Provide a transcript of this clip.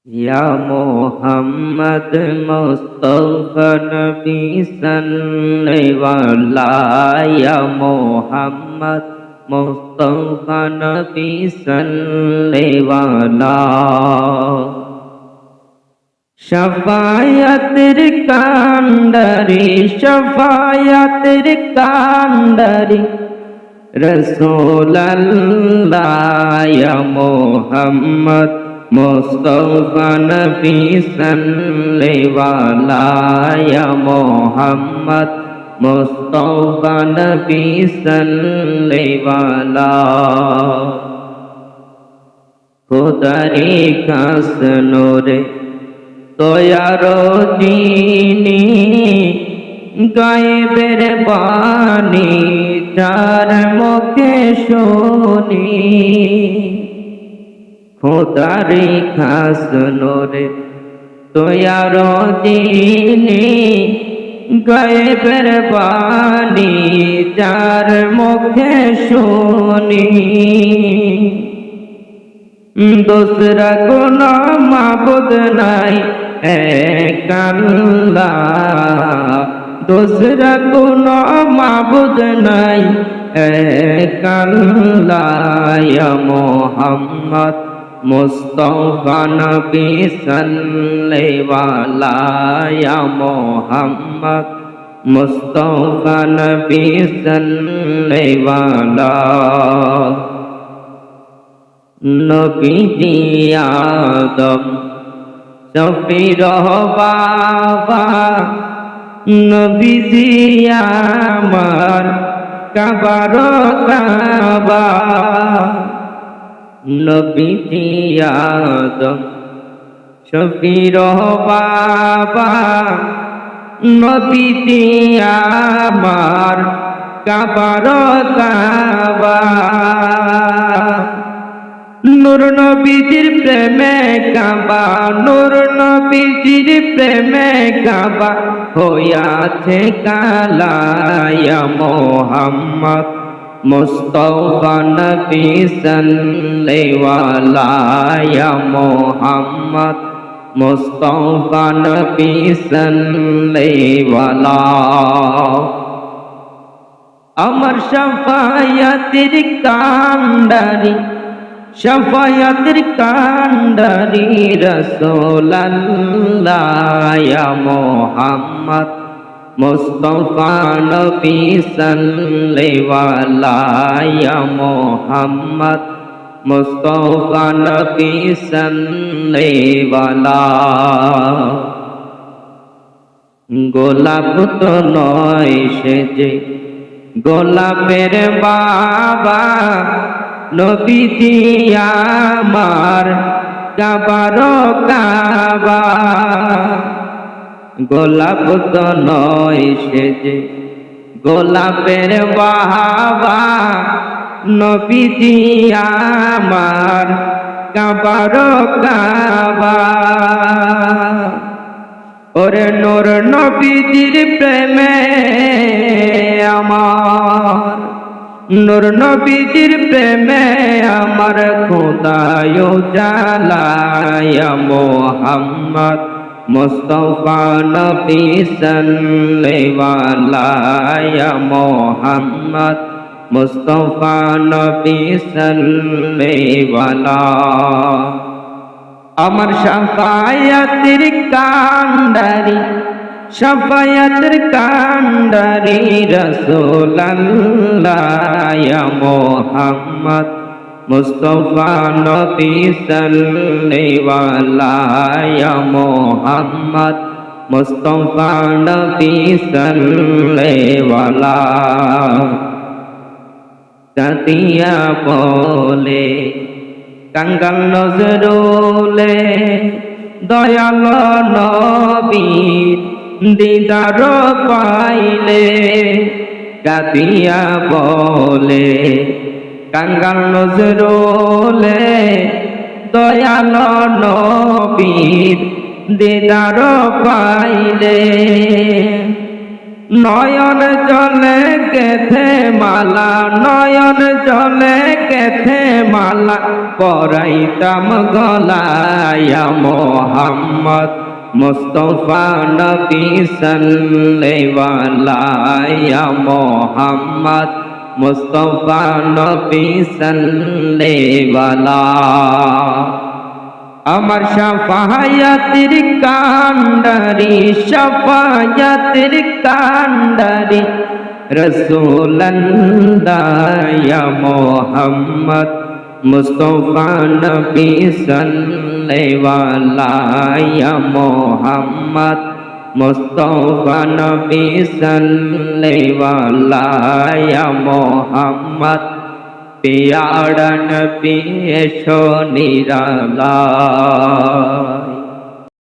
ইয়া মোহাম্মদ মুস্তাফা নবী সাল্লাল্লাহু ইয়া মোহাম্মদ মুস্তাফা নবী সাল্লাল্লাহু শফায়াতের কান্ডারি শফায়াতের কান্ডারি রাসূলুল্লাহ ইয়া মোহাম্মদ মুস্তাফা নবী সাল্লাল্লাহু ইয়া মোহাম্মদ মুস্তাফা নবী সাল্লাল্লাহু খোদারি কাস নূরে দয়ার যিনি গায়েবের বাণী যার মুখে শুনি খোদারি খাস নূরে দয়ার যিনি গায়েবের বাণী যার মুখে শুনি दूसरा कोना माबूद নাই এক আল্লাহ दूसरा कोना माबूद নাই এক আল্লাহ ইয়া মোহাম্মদ মুস্তাফা নবী সাল্লাল্লাহু ইয়া মোহাম্মদ মুস্তাফা নবী সাল্লাল্লাহু নবীজি আদম শফির বাবা নবীজি আমার কাবার কাবা নবীজি আদম শফির বাবা নবীজি আমার কাবার কাবা নূর নবীজির প্রেমে কাবা নূর নবীজির প্রেমে কাবা হইয়াছে কালা ইয়া মোহাম্মদ মুস্তাফা নবী সাল্লাল্লাহু ইয়া মোহাম্মদ মুস্তাফা নবী সাল্লাল্লাহু আমার শাফায়াতের কান্ডারি শফায়াতের কান্ডারি রাসূলুল্লাহ ইয়া মোহাম্মদ মুস্তাফা নবী সাল্লাল্লাহু ইয়া মোহাম্মদ মুস্তাফা নবী সাল্লাল্লাহু গোলাপ তো নয় সে যে গোলাপের বাবা নবীজি আমার কাবার কাবা গোলাপ তো নয় সে যে গোলাপের বাবা নবীজি আমার কাবার কাবা ওরে নূর নবীজির প্রেমে আমার নূর নবীজির প্রেমে আমার খোদায় জালা ইয়া মোহাম্মদ মুস্তাফা নবী সাল্লাল্লাহু ইয়া মোহাম্মদ মুস্তাফা নবী সাল্লাল্লাহু আমার শাফায়াতের কান্ডারি শফায়াতের কান্ডারি রাসূলুল্লাহ ইয়া মোহাম্মদ মুস্তাফা নবী সাল্লাল্লাহু ইয়া মোহাম্মদ মুস্তাফা নবী সাল্লাল্লাহু কাতিয়া বলে কাঙ্গাল নজরুলে দয়াল নবীর দিদার পাইলে কাতিয়া বলে কাঙ্গাল নজরুলে দয়াল নবীর দিদার পাইলে নয়ন জলে গেথে মালা, নয়ন জলে গেথে মালা, পরাইতাম গলায় মোহাম্মদ মুস্তাফা নবী সাল্লাল্লাহু মোহাম্মদ মুস্তাফা নবী সাল্লাল্লাহু। আমার শাফায়াতের কান্ডারি, শাফায়াতের কান্ডারি রাসূলুল্লাহ ইয়া মুহাম্মদ মুস্তাফা নবী সাল্লাল্লাহু ইয়া মুহাম্মদ মুস্তাফা নবী সাল্লাল্লাহু ইয়া মুহাম্মদ प्यारा नबी ऐशो निराला।